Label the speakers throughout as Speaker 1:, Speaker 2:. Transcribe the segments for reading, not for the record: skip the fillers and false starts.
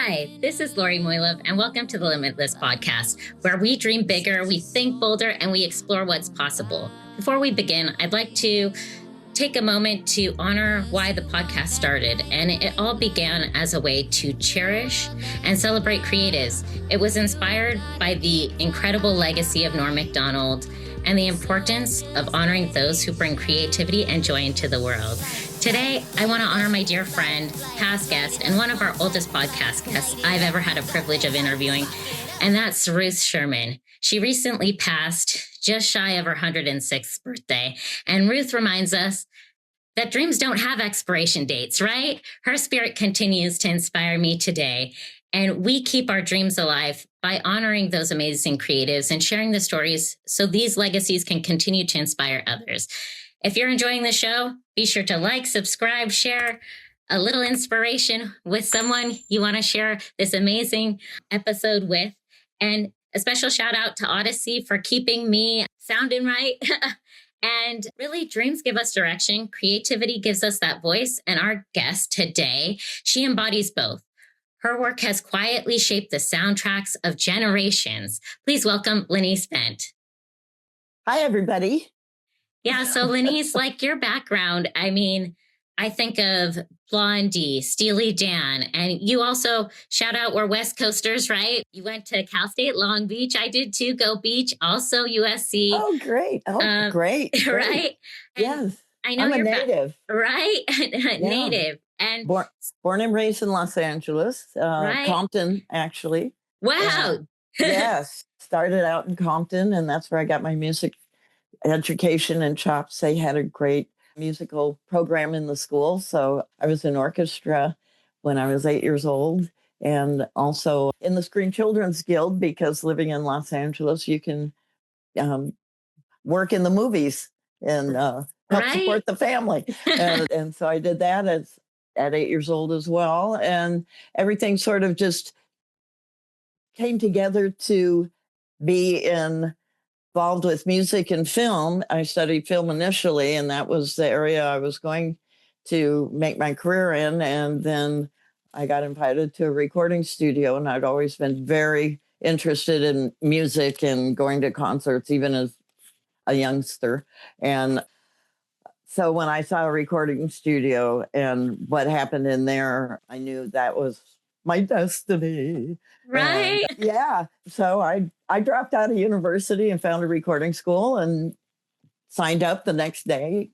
Speaker 1: Hi, this is Lori Moilov, and welcome to the Limitless Podcast, where we dream bigger, we think bolder, and we explore what's possible. Before we begin, I'd like to take a moment to honor why the podcast started. And it all began as a way to cherish and celebrate creatives. It was inspired by the incredible legacy of Norm Macdonald and the importance of honoring those who bring creativity and joy into the world. Today, I want to honor my dear friend, past guest, and one of our oldest podcast guests I've ever had a privilege of interviewing, and that's Ruth Sherman. She recently passed just shy of her 106th birthday, and Ruth reminds us that dreams don't have expiration dates, right? Her spirit continues to inspire me today, and we keep our dreams alive by honoring those amazing creatives and sharing the stories so these legacies can continue to inspire others. If you're enjoying the show, be sure to like, subscribe, share a little inspiration with someone you want to share this amazing episode with. And a special shout out to Odyssey for keeping me sounding right. And really, dreams give us direction. Creativity gives us that voice. And our guest today, she embodies both. Her work has quietly shaped the soundtracks of generations. Please welcome Lenise Bent.
Speaker 2: Hi, everybody.
Speaker 1: Yeah, so Lenise, like your background, I mean, I think of Blondie, Steely Dan, and you also, shout out, we're West Coasters, right? You went to Cal State Long Beach. I did too, Go Beach, also USC.
Speaker 2: Oh, great. Oh, great.
Speaker 1: Right? And
Speaker 2: yes.
Speaker 1: I know
Speaker 2: I'm
Speaker 1: you're
Speaker 2: a native.
Speaker 1: Right?
Speaker 2: Yeah.
Speaker 1: Native. And
Speaker 2: born and raised in Los Angeles,
Speaker 1: right?
Speaker 2: Compton, actually.
Speaker 1: Wow.
Speaker 2: Yes. Started out in Compton, and that's where I got my music education and chops. They had a great musical program in the school. So I was in orchestra when I was 8 years old, and also in the Screen Children's Guild, because living in Los Angeles, you can work in the movies and help support the family. And so I did that at 8 years old as well. And everything sort of just came together to be involved with music and film. I studied film initially, and that was the area I was going to make my career in. And then I got invited to a recording studio, and I'd always been very interested in music and going to concerts, even as a youngster. And so when I saw a recording studio and what happened in there, I knew that was my destiny.
Speaker 1: Right.
Speaker 2: And, yeah. So I dropped out of university and found a recording school and signed up the next day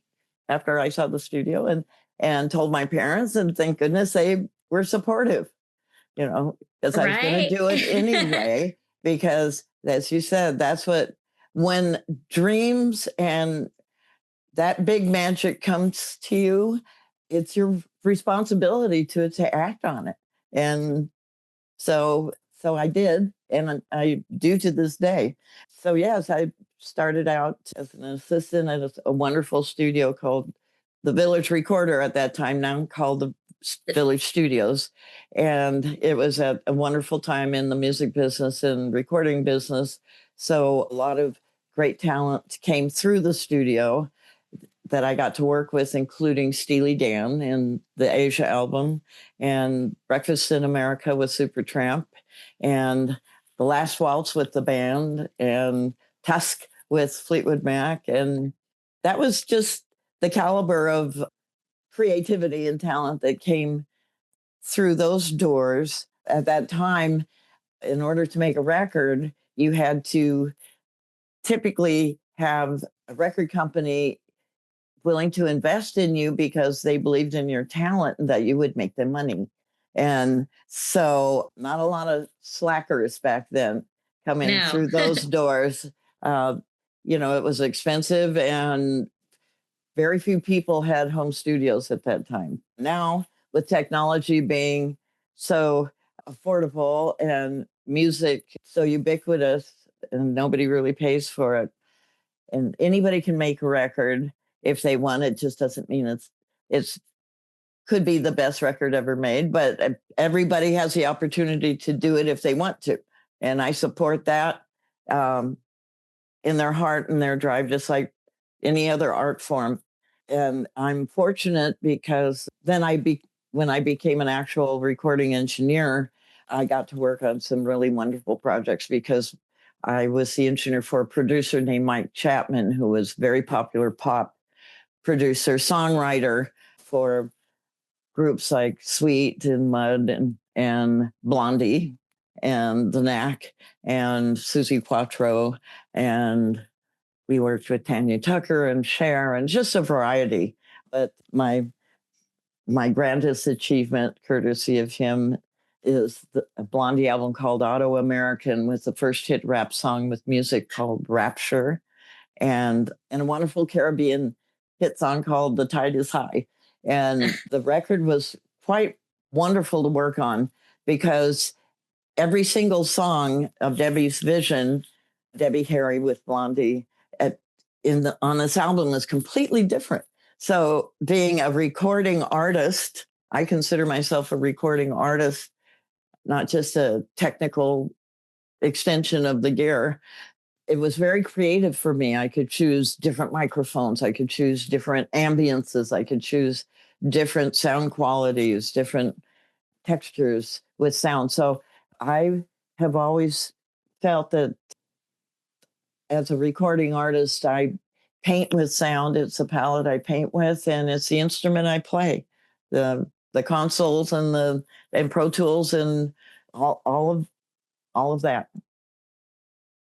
Speaker 2: after I saw the studio and told my parents, and thank goodness they were supportive, because I was going to do it anyway, because as you said, that's when dreams and that big magic comes to you, it's your responsibility to act on it. And so I did, and I do to this day. So yes, I started out as an assistant at a wonderful studio called the Village Recorder at that time, now called the Village Studios. And it was a wonderful time in the music business and recording business. So a lot of great talent came through the studio that I got to work with, including Steely Dan in the Asia album, and Breakfast in America with Supertramp, and The Last Waltz with the band, and Tusk with Fleetwood Mac. And that was just the caliber of creativity and talent that came through those doors. At that time, in order to make a record, you had to typically have a record company willing to invest in you because they believed in your talent and that you would make them money. And so not a lot of slackers back then coming through those doors. It was expensive, and very few people had home studios at that time. Now, with technology being so affordable and music so ubiquitous and nobody really pays for it, and anybody can make a record if they want. It just doesn't mean it's could be the best record ever made, but everybody has the opportunity to do it if they want to. And I support that in their heart and their drive, just like any other art form. And I'm fortunate because then when I became an actual recording engineer, I got to work on some really wonderful projects because I was the engineer for a producer named Mike Chapman, who was very popular pop producer, songwriter for groups like Sweet and Mud and Blondie and The Knack and Susie Quattro. And we worked with Tanya Tucker and Cher and just a variety. But my grandest achievement, courtesy of him, is a Blondie album called Autoamerican with the first hit rap song with music called Rapture and a wonderful Caribbean hit song called The Tide is High. And the record was quite wonderful to work on because every single song of Debbie's vision, Debbie Harry with Blondie, on this album was completely different. So being a recording artist, I consider myself a recording artist, not just a technical extension of the gear. It was very creative for me. I could choose different microphones. I could choose different ambiances. I could choose different sound qualities, different textures with sound. So I have always felt that as a recording artist, I paint with sound. It's a palette I paint with, and it's the instrument I play. The consoles and Pro Tools and all of that.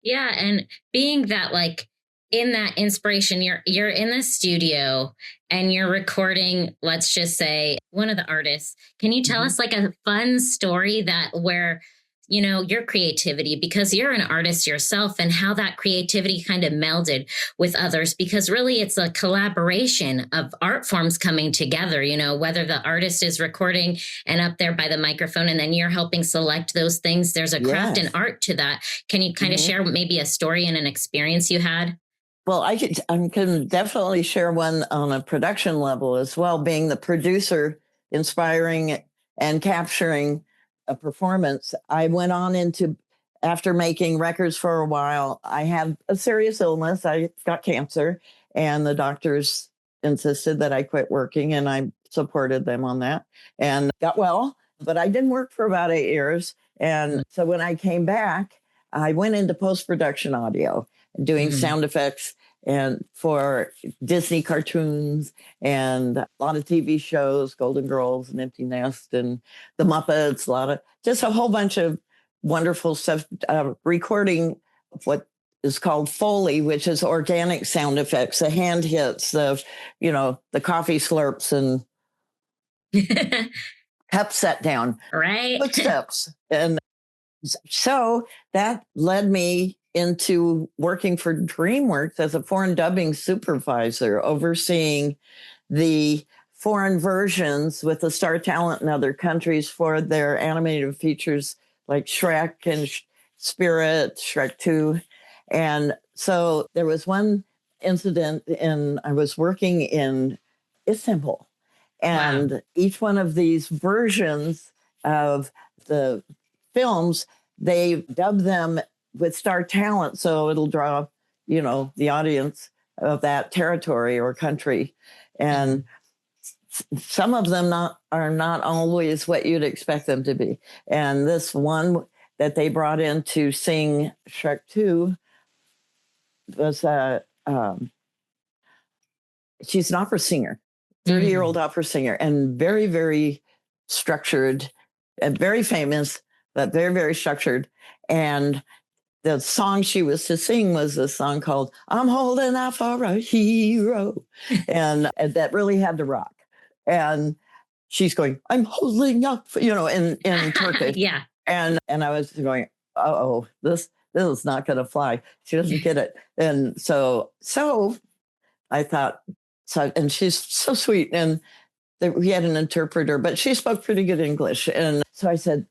Speaker 1: Yeah, and being that like in that inspiration, you're in the studio and you're recording, let's just say, one of the artists. Can you tell us like a fun story where your creativity, because you're an artist yourself, and how that creativity kind of melded with others, because really it's a collaboration of art forms coming together, whether the artist is recording and up there by the microphone and then you're helping select those things. There's a craft and art to that. Can you kind of share maybe a story and an experience you had?
Speaker 2: Well, I can definitely share one on a production level as well, being the producer, inspiring and capturing a performance. I went on after making records for a while, I had a serious illness. I got cancer, and the doctors insisted that I quit working, and I supported them on that and got well. But I didn't work for about 8 years. And so when I came back, I went into post-production audio, doing sound effects and for Disney cartoons and a lot of TV shows, Golden Girls and Empty Nest and The Muppets, just a whole bunch of wonderful stuff, recording what is called Foley, which is organic sound effects, the hand hits, the coffee slurps and cup set down,
Speaker 1: right?
Speaker 2: Footsteps. And so that led me into working for DreamWorks as a foreign dubbing supervisor, overseeing the foreign versions with the star talent in other countries for their animated features like Shrek and Spirit, Shrek 2. And so there was one incident I was working in Istanbul, and each one of these versions of the films, they dub them with star talent, so it'll draw, the audience of that territory or country. And some of them are not always what you'd expect them to be. And this one that they brought in to sing Shrek 2 was she's an opera singer, 30-year-old opera singer, and very, very structured and very famous, but very, very structured. And the song she was to sing was a song called I'm Holding Out for a Hero. and that really had to rock. And she's going, I'm holding up, in Turkish.
Speaker 1: Yeah.
Speaker 2: And I was going, this is not going to fly. She doesn't get it. And so I thought, and she's so sweet. And we had an interpreter, but she spoke pretty good English. And so I said,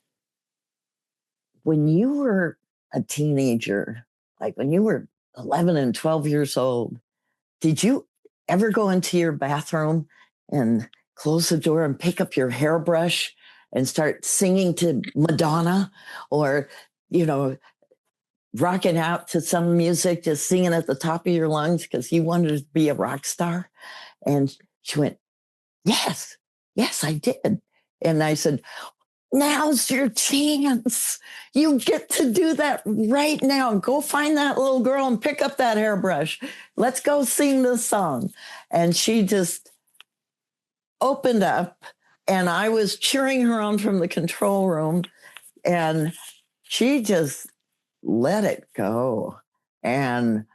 Speaker 2: when you were a teenager, like when you were 11 and 12 years old, did you ever go into your bathroom and close the door and pick up your hairbrush and start singing to Madonna or, rocking out to some music, just singing at the top of your lungs because you wanted to be a rock star? And she went, yes, I did. And I said, now's your chance. You get to do that right now. Go find that little girl and pick up that hairbrush. Let's go sing this song. And she just opened up, and I was cheering her on from the control room, and she just let it go. And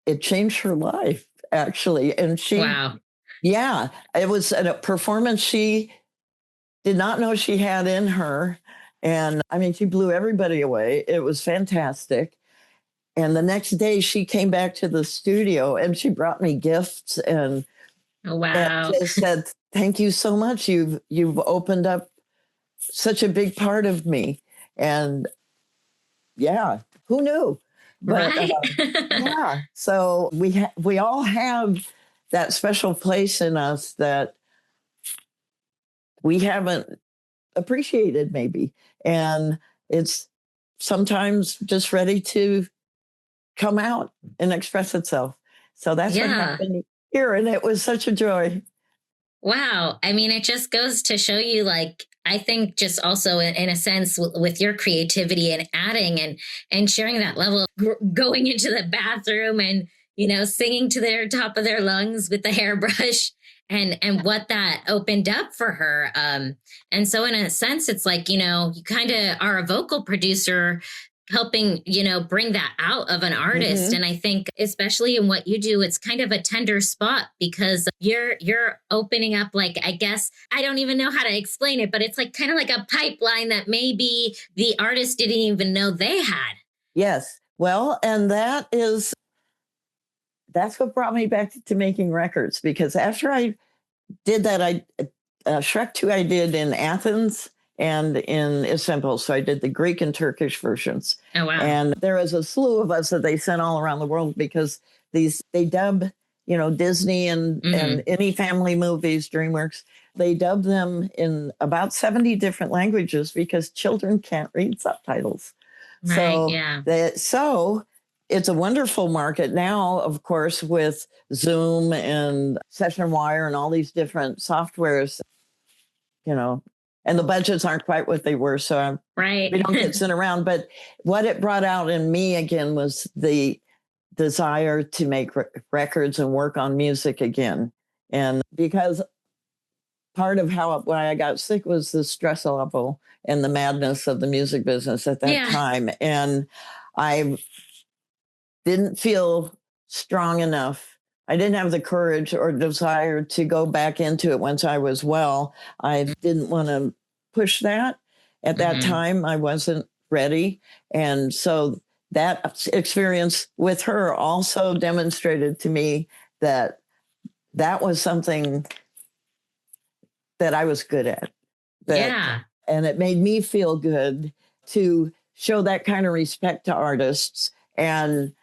Speaker 2: it changed her life, actually. And
Speaker 1: Wow.
Speaker 2: yeah, it was a performance she did not know she had in her. And I mean, she blew everybody away. It was fantastic. And the next day she came back to the studio and she brought me gifts and,
Speaker 1: Oh, wow.
Speaker 2: and just said, thank you so much. You've opened up such a big part of me. And yeah, who knew? But
Speaker 1: Right.
Speaker 2: yeah, so we all have that special place in us that we haven't appreciated maybe. And it's sometimes just ready to come out and express itself. So that's what
Speaker 1: Yeah.
Speaker 2: happened here. And it was such a joy.
Speaker 1: Wow. I mean, it just goes to show you, like, I think just also in a sense with your creativity and adding and sharing that level, going into the bathroom and, singing to their top of their lungs with the hairbrush and what that opened up for her. And so in a sense, it's like, you kind of are a vocal producer helping, bring that out of an artist.
Speaker 2: Mm-hmm.
Speaker 1: And I think especially in what you do, it's kind of a tender spot because you're opening up, like, I guess, I don't even know how to explain it, but it's like kind of like a pipeline that maybe the artist didn't even know they had.
Speaker 2: Yes. Well, and that's what brought me back to making records, because after I did that, Shrek 2 I did in Athens and in Istanbul. So I did the Greek and Turkish versions.
Speaker 1: Oh, wow.
Speaker 2: And there was a slew of us that they sent all around the world because they dub, Disney and any family movies, DreamWorks, they dub them in about 70 different languages because children can't read subtitles.
Speaker 1: Right,
Speaker 2: So,
Speaker 1: yeah.
Speaker 2: so it's a wonderful market now, of course, with Zoom and Session Wire and all these different softwares, and the budgets aren't quite what they were. So
Speaker 1: right.
Speaker 2: we don't get sent around. But what it brought out in me again was the desire to make records and work on music again. And because part of why I got sick was the stress level and the madness of the music business at that time. And I didn't feel strong enough. I didn't have the courage or desire to go back into it once I was well. I didn't want to push that. At that time, I wasn't ready. And so that experience with her also demonstrated to me that was something that I was good at. And it made me feel good to show that kind of respect to artists and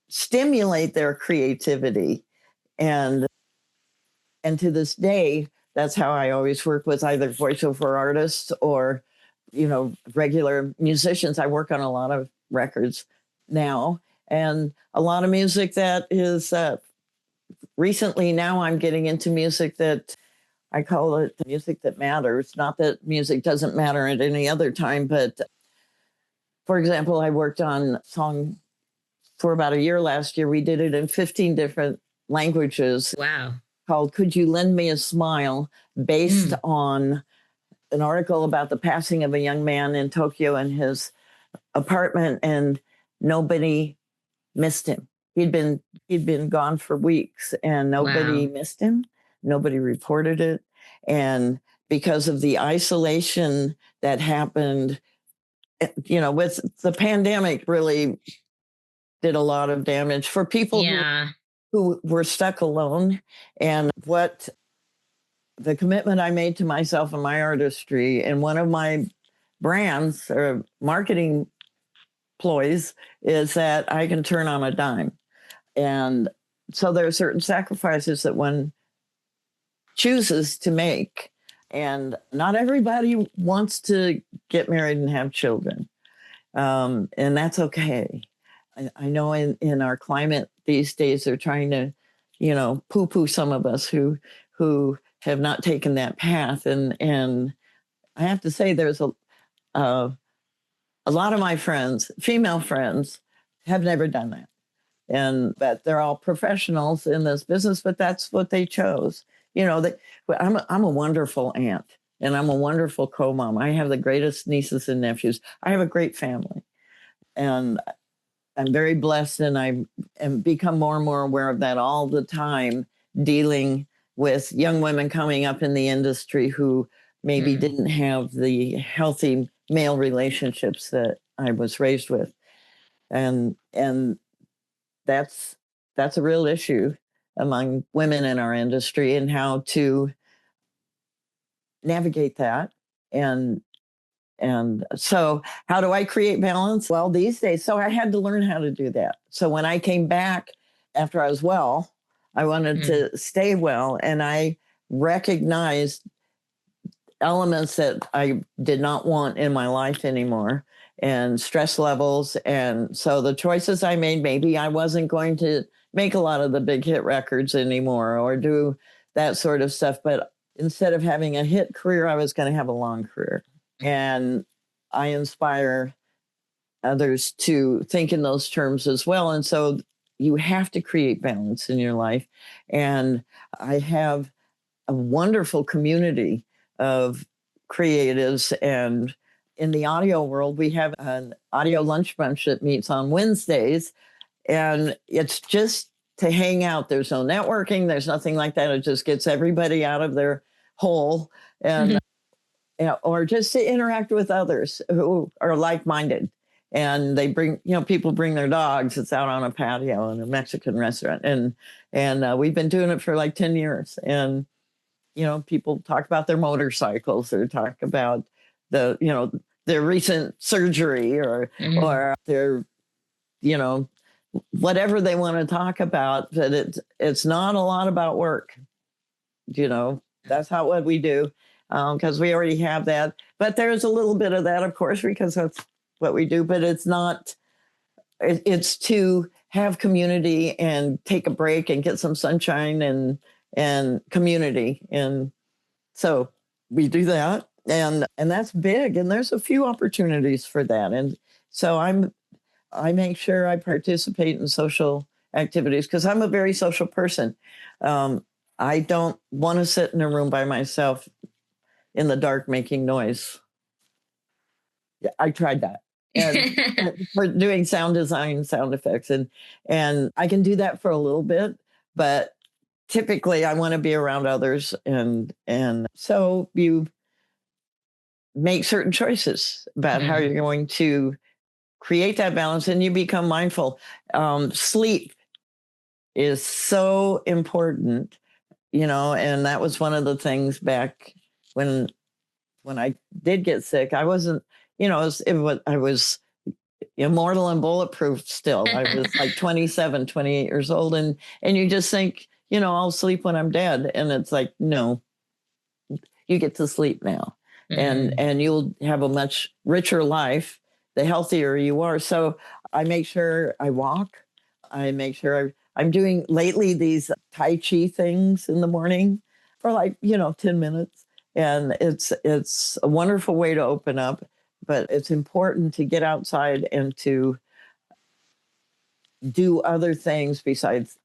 Speaker 2: stimulate their creativity. And to this day, that's how I always work with either voiceover artists or, regular musicians. I work on a lot of records now and a lot of music that is recently now I'm getting into music that I call it music that matters. Not that music doesn't matter at any other time, but for example, I worked on a song for about a year last year. We did it in 15 different languages.
Speaker 1: Wow.
Speaker 2: Called Could You Lend Me a Smile, based on an article about the passing of a young man in Tokyo in his apartment, and nobody missed him. He'd been gone for weeks and nobody missed him. Nobody reported it. And because of the isolation that happened, with the pandemic, really did a lot of damage for people who were stuck alone. And what the commitment I made to myself and my artistry, and one of my brands or marketing ploys is that I can turn on a dime. And so there are certain sacrifices that one chooses to make. And not everybody wants to get married and have children. And that's okay. I know in our climate these days, they're trying to, poo-poo some of us who have not taken that path. And I have to say there's uh, a lot of my friends, female friends, have never done that. But they're all professionals in this business, but that's what they chose. I'm a wonderful aunt and I'm a wonderful co-mom. I have the greatest nieces and nephews. I have a great family and I'm very blessed, and I am become more and more aware of that all the time, dealing with young women coming up in the industry who maybe didn't have the healthy male relationships that I was raised with. And that's a real issue among women in our industry, and how to navigate that. And so how do I create balance? Well, these days, so I had to learn how to do that. So when I came back after I was well, I wanted to stay well, and I recognized elements that I did not want in my life anymore, and stress levels. And so the choices I made, maybe I wasn't going to make a lot of the big hit records anymore or do that sort of stuff. But instead of having a hit career, I was going to have a long career. And I inspire others to think in those terms as well. And so you have to create balance in your life. And I have a wonderful community of creatives. And in the audio world, we have an audio lunch bunch that meets on Wednesdays. And it's just to hang out. There's no networking. There's nothing like that. It just gets everybody out of their hole, and or just to interact with others who are like-minded. And they bring, people bring their dogs. It's out on a patio in a Mexican restaurant. And we've been doing it for like 10 years. And, people talk about their motorcycles, or talk about their recent surgery, or their, whatever they want to talk about. But it's not a lot about work. That's not what we do. Because we already have that. But there's a little bit of that, of course, because that's what we do. But it's not, it's to have community and take a break and get some sunshine and community. And so we do that. And that's big. And there's a few opportunities for that. And so I make sure I participate in social activities because I'm a very social person. I don't want to sit in a room by myself in the dark making noise. I tried that. And for doing sound design, sound effects, and I can do that for a little bit, but typically I want to be around others, and so you make certain choices about how you're going to create that balance, and you become mindful. Sleep is so important, and that was one of the things back when I did get sick. I wasn't, I was immortal and bulletproof still. I was like 27, 28 years old. And you just think, I'll sleep when I'm dead. And it's like, no, you get to sleep now. And you'll have a much richer life the healthier you are. So I make sure I walk. I make sure I'm doing lately these Tai Chi things in the morning for like, 10 minutes. And it's a wonderful way to open up, but it's important to get outside and to do other things besides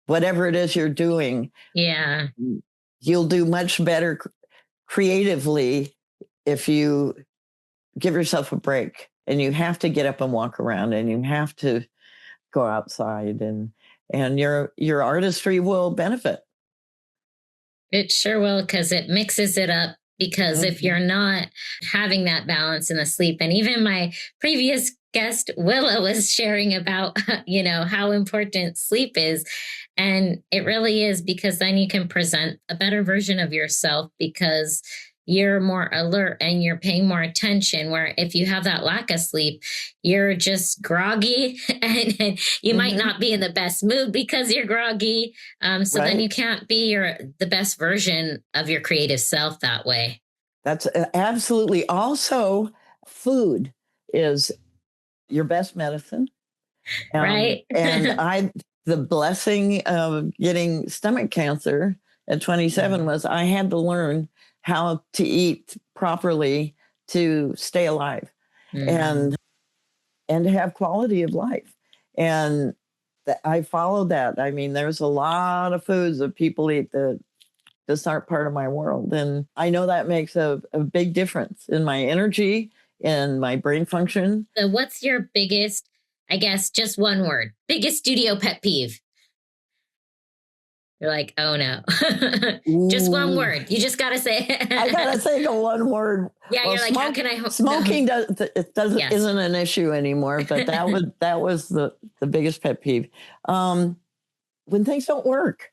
Speaker 2: whatever it is you're doing.
Speaker 1: Yeah.
Speaker 2: You'll do much better creatively if you give yourself a break, and you have to get up and walk around, and you have to go outside, and your artistry will benefit.
Speaker 1: It sure will, because it mixes it up. Because if you're not having that balance in the sleep, and even my previous guest, Willa, was sharing about, how important sleep is. And it really is, because then you can present a better version of yourself because you're more alert and you're paying more attention. Where if you have that lack of sleep, you're just groggy and you might not be in the best mood because you're groggy. So then you can't be the best version of your creative self that way.
Speaker 2: That's absolutely. Also, food is your best medicine.
Speaker 1: Right.
Speaker 2: And the blessing of getting stomach cancer at 27 was I had to learn how to eat properly to stay alive and to have quality of life. And I followed that. I mean, there's a lot of foods that people eat that just aren't part of my world. And I know that makes a big difference in my energy and my brain function.
Speaker 1: So what's your biggest, I guess, just one word, biggest studio pet peeve? You're like, oh no. Just one word. You just got to say it.
Speaker 2: I got to say the one word.
Speaker 1: Yeah, well, you're like, how can I...
Speaker 2: Smoking isn't an issue anymore, but that was the biggest pet peeve. When things don't work.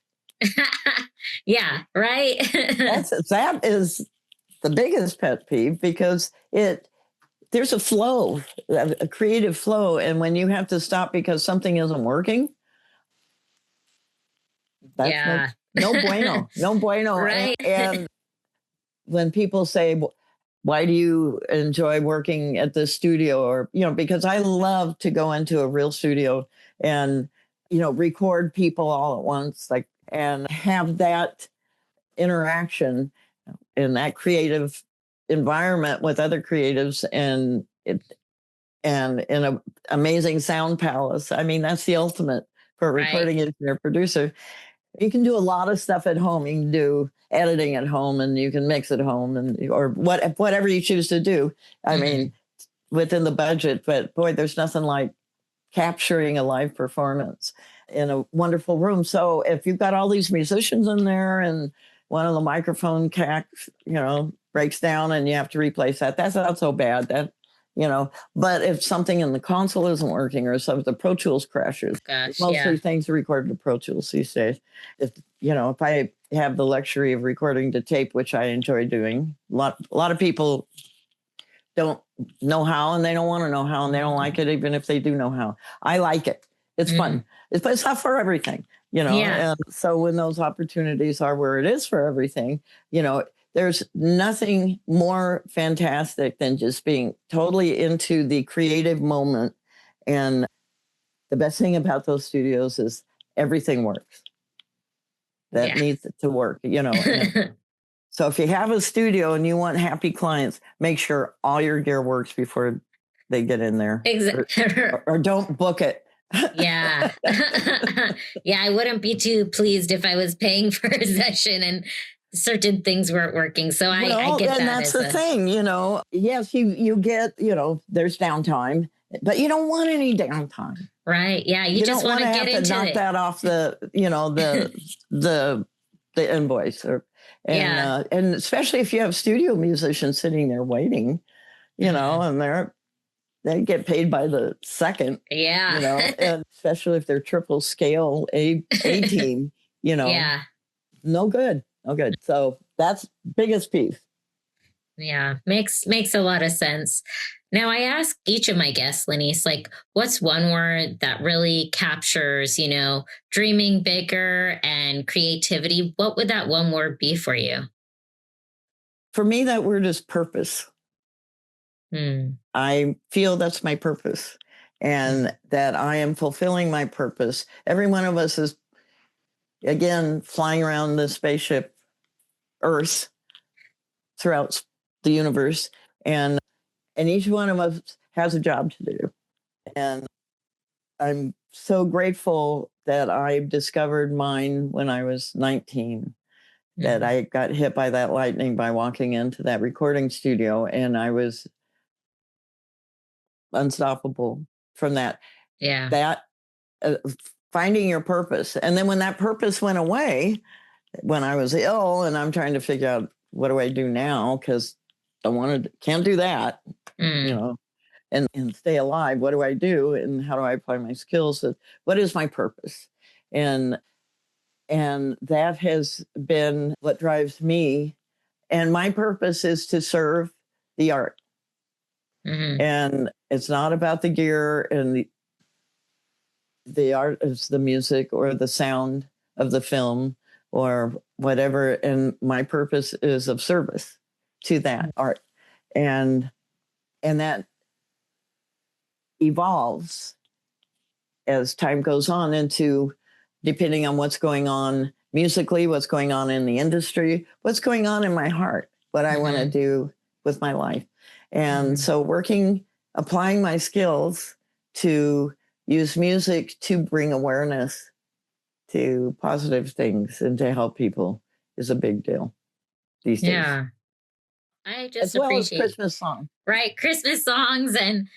Speaker 1: Yeah, right?
Speaker 2: that is the biggest pet peeve because there's a flow, a creative flow. And when you have to stop because something isn't working, that's no bueno, no bueno.
Speaker 1: Right.
Speaker 2: And when people say, why do you enjoy working at the studio? Or, because I love to go into a real studio and, record people all at once, and have that interaction in that creative environment with other creatives and in an amazing sound palace. I mean, that's the ultimate for a recording engineer producer. You can do a lot of stuff at home. You can do editing at home and you can mix at home or whatever you choose to do. I mean, within the budget, but boy, there's nothing like capturing a live performance in a wonderful room. So if you've got all these musicians in there and one of the microphone cacks, breaks down and you have to replace that, that's not so bad. But if something in the console isn't working or some of the Pro Tools crashes, mostly things are recorded to Pro Tools these days. If I have the luxury of recording to tape, which I enjoy doing, a lot of people don't know how and they don't want to know how and they don't like it, even if they do know how. I like it. It's fun. But it's not for everything, And so when those opportunities are where it is for everything, there's nothing more fantastic than just being totally into the creative moment. And the best thing about those studios is everything works. That needs to work, So if you have a studio and you want happy clients, make sure all your gear works before they get in there.
Speaker 1: Exactly.
Speaker 2: Or don't book it.
Speaker 1: Yeah. Yeah, I wouldn't be too pleased if I was paying for a session and certain things weren't working. So I get that.
Speaker 2: And that's the thing, Yes, you get, there's downtime, but you don't want any downtime.
Speaker 1: Right. Yeah. You just want to get into
Speaker 2: knock that off the, the invoice and especially if you have studio musicians sitting there waiting, and they get paid by the second, and especially if they're triple scale A team, no good. So that's biggest piece.
Speaker 1: Yeah, makes a lot of sense. Now I ask each of my guests, Lenise, what's one word that really captures, dreaming bigger and creativity? What would that one word be for you?
Speaker 2: For me, that word is purpose. I feel that's my purpose and that I am fulfilling my purpose. Every one of us is, again, flying around the spaceship Earth throughout the universe. And each one of us has a job to do. And I'm so grateful that I discovered mine when I was 19, that I got hit by that lightning by walking into that recording studio and I was unstoppable from that.
Speaker 1: Yeah.
Speaker 2: That finding your purpose. And then when that purpose went away, when I was ill and I'm trying to figure out what do I do now? Because can't do that, and stay alive. What do I do? And how do I apply my skills? What is my purpose? And that has been what drives me. And my purpose is to serve the art. And it's not about the gear and the art is the music or the sound of the film or whatever. And my purpose is of service to that art. And that evolves as time goes on into, depending on what's going on musically, what's going on in the industry, what's going on in my heart, what I want to do with my life. And so applying my skills to use music to bring awareness to positive things and to help people is a big deal these days.
Speaker 1: Yeah. I just
Speaker 2: as well
Speaker 1: appreciate
Speaker 2: as Christmas songs.
Speaker 1: Right. Christmas songs and,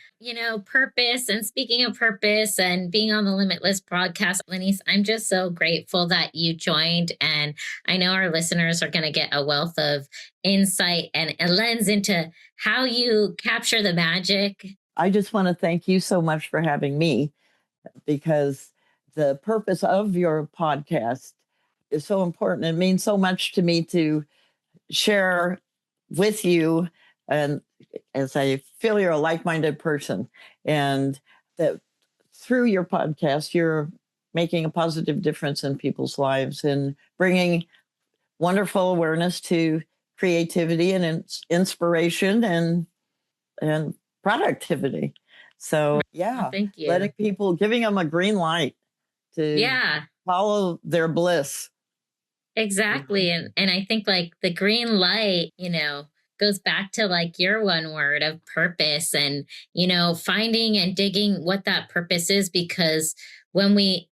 Speaker 1: purpose. And speaking of purpose and being on the Limitless podcast, Lenise, I'm just so grateful that you joined. And I know our listeners are going to get a wealth of insight and a lens into how you capture the magic.
Speaker 2: I just want to thank you so much for having me, because the purpose of your podcast is so important. It means so much to me to share with you, and as I feel you're a like-minded person, and that through your podcast, you're making a positive difference in people's lives and bringing wonderful awareness to creativity and inspiration and productivity. So yeah,
Speaker 1: Thank you.
Speaker 2: letting people, giving them a green light to follow their bliss.
Speaker 1: Exactly. And I think like the green light, goes back to like your one word of purpose and, finding and digging what that purpose is, because when we,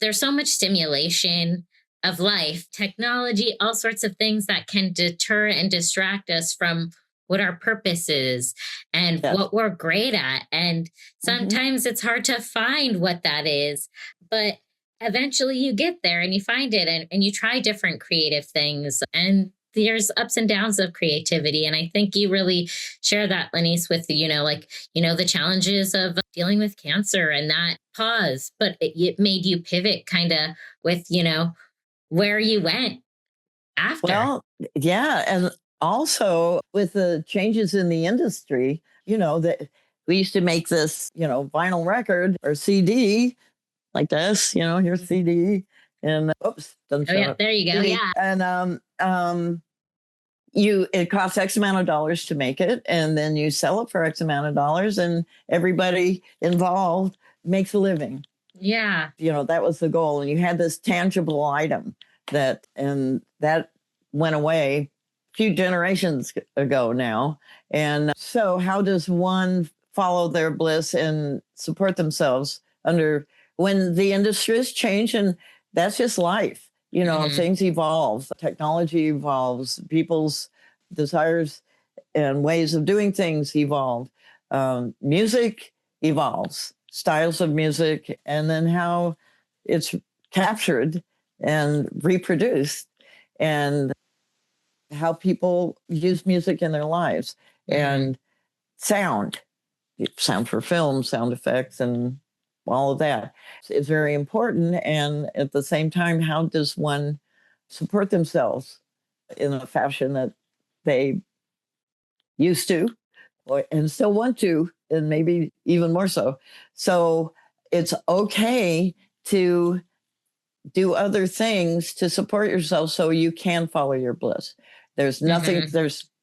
Speaker 1: there's so much stimulation of life, technology, all sorts of things that can deter and distract us from what our purpose is and what we're great at. And sometimes it's hard to find what that is, but eventually you get there and you find it and you try different creative things, and there's ups and downs of creativity. And I think you really share that, Lenise, with, the challenges of dealing with cancer and that pause, but it made you pivot kind of with, where you went after.
Speaker 2: Well, yeah. And also with the changes in the industry, that we used to make this, vinyl record or CD like this, your CD, and
Speaker 1: there you go.
Speaker 2: CD.
Speaker 1: Yeah.
Speaker 2: And it costs X amount of dollars to make it, and then you sell it for X amount of dollars, and everybody involved makes a living.
Speaker 1: Yeah.
Speaker 2: That was the goal. And you had this tangible item that went away a few generations ago now. And so how does one follow their bliss and support themselves when the industry has changed? And that's just life. Things evolve, technology evolves, people's desires and ways of doing things evolve. Music evolves, styles of music, and then how it's captured and reproduced, and how people use music in their lives, and sound for film, sound effects, and all of that is very important. And at the same time, how does one support themselves in a fashion that they used to and still want to, and maybe even more so? So it's okay to do other things to support yourself so you can follow your bliss. There's nothing,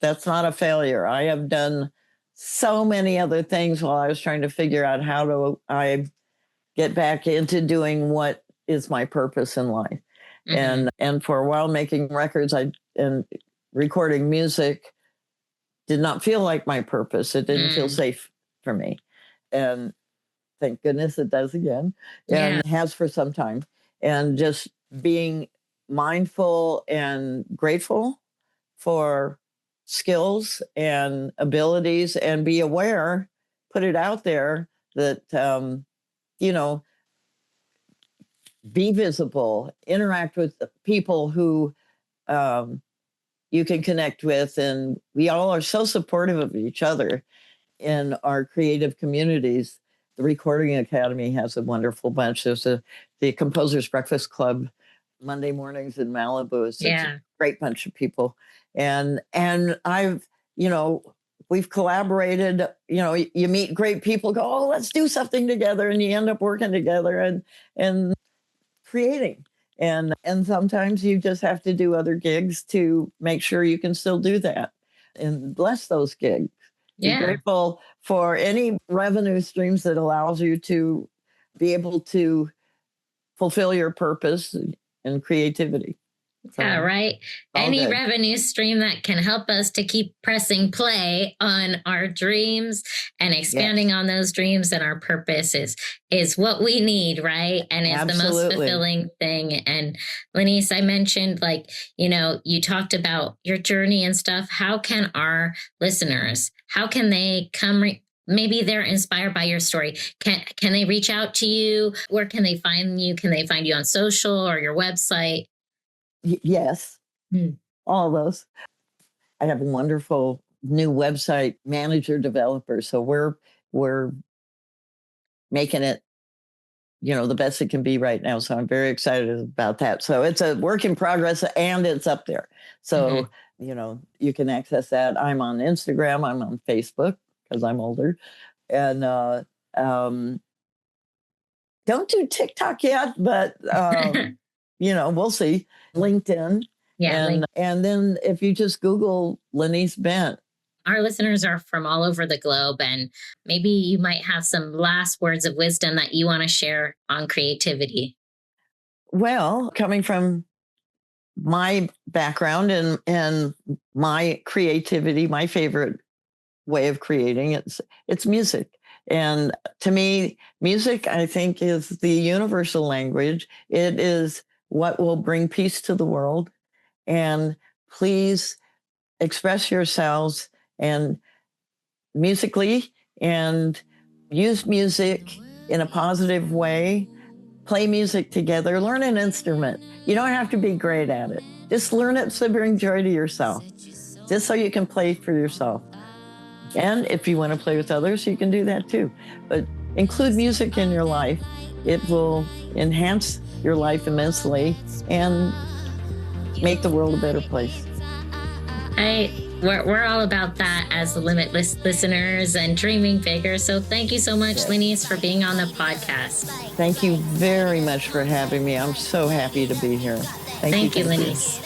Speaker 2: that's not a failure. I have done so many other things while I was trying to figure out how I get back into doing what is my purpose in life. And for a while, making records and recording music did not feel like my purpose. It didn't feel safe for me. And thank goodness it does again, and has for some time. And just being mindful and grateful for skills and abilities, and be aware, put it out there that, be visible, interact with the people who you can connect with. And we all are so supportive of each other in our creative communities. The Recording Academy has a wonderful bunch. There's the Composers Breakfast Club Monday mornings in Malibu. It's a great bunch of people. And I've, we've collaborated, you meet great people, go, oh, let's do something together. And you end up working together and creating. And sometimes you just have to do other gigs to make sure you can still do that, and bless those gigs. Be grateful for any revenue streams that allows you to be able to fulfill your purpose and creativity. So,
Speaker 1: yeah, right. Any
Speaker 2: good.
Speaker 1: revenue stream that can help us to keep pressing play on our dreams and expanding on those dreams and our purpose is what we need, right? And is the most fulfilling thing. And Lenise, I mentioned, like, you talked about your journey and stuff. How can our listeners, how can they come? Maybe they're inspired by your story. Can they reach out to you? Where can they find you? Can they find you on social or your website?
Speaker 2: Yes, all those. I have a wonderful new website manager developer. So we're making it, the best it can be right now. So I'm very excited about that. So it's a work in progress and it's up there. So, you can access that. I'm on Instagram. I'm on Facebook because I'm older. And don't do TikTok yet, but, we'll see. LinkedIn.
Speaker 1: Yeah.
Speaker 2: And then if you just Google Lenise Bent.
Speaker 1: Our listeners are from all over the globe, and maybe you might have some last words of wisdom that you want to share on creativity. Well,
Speaker 2: coming from my background and my creativity, my favorite way of creating, it's music. And to me, music, I think, is the universal language. It is what will bring peace to the world. And please express yourselves and musically, and use music in a positive way. Play music together. Learn an instrument. You don't have to be great at it. Just learn it to bring joy to yourself, just so you can play for yourself. And if you want to play with others, you can do that too. But include music in your life. It will enhance your life immensely and make the world a better place.
Speaker 1: We're all about that as the Limitless listeners and dreaming bigger. So thank you so much, Lenise, for being on the podcast.
Speaker 2: Thank you very much for having me. I'm so happy to be here.
Speaker 1: Thank you, Lenise.